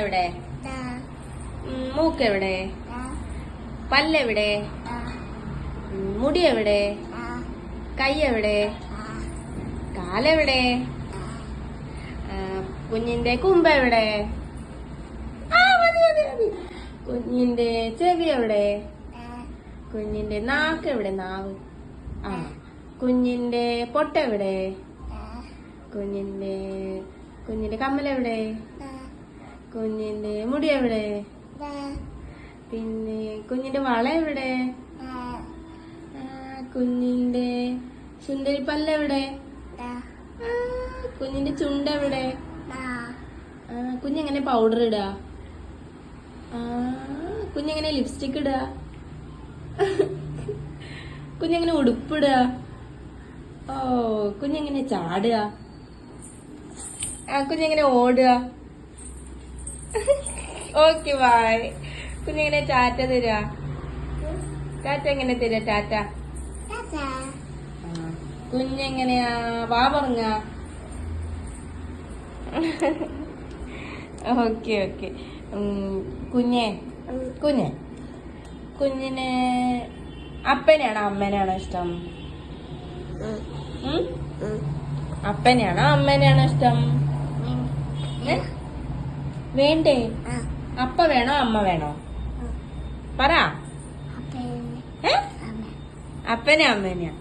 എവിടെ? മൂക്കെവിടെ? പല്ലെവിടെ? മുടി എവിടെ? കൈ എവിടെ? കാലെവിടെ? കുഞ്ഞിന്റെ കുമ്പ എവിടെ? കുഞ്ഞിന്റെ ചെവി എവിടെ? കുഞ്ഞിന്റെ നാക്ക് എവിടെ? നാവ്. കുഞ്ഞിന്റെ പൊട്ട എവിടെ? കുഞ്ഞിന്റെ കമ്മലെവിടെ? കുഞ്ഞിന്റെ മുടി എവിടെ? പിന്നെ കുഞ്ഞിന്റെ വള എവിടെ? കുഞ്ഞിന്റെ ചുണ്ടരി പല്ലെവിടെ? കുഞ്ഞിന്റെ ചുണ്ടെവിടെ? കുഞ്ഞെങ്ങനെ പൗഡർ ഇടുക? കുഞ്ഞെങ്ങനെ ലിപ്സ്റ്റിക് ഇടുക? കുഞ്ഞെങ്ങനെ ഉടുപ്പിടുക? ഓ, കുഞ്ഞെങ്ങനെ ചാടുക? കുഞ്ഞെങ്ങനെ ഓടുക? Okay bye. കുഞ്ഞെങ്ങനെ ടാറ്റ തരാ? ടാറ്റ എങ്ങനെ തരാ? ടാറ്റ കുഞ്ഞെങ്ങനെയാ വാ പറഞ്ഞ? Okay okay. കുഞ്ഞിന് അപ്പനെയാണോ അമ്മേനെയാണോ ഇഷ്ടം? അപ്പനെയാണോ അമ്മേനെയാണോ ഇഷ്ടം? വേണ്ടേ? അപ്പ വേണോ അമ്മ വേണോ? പറ. അപ്പനെ അമ്മേനെയാ?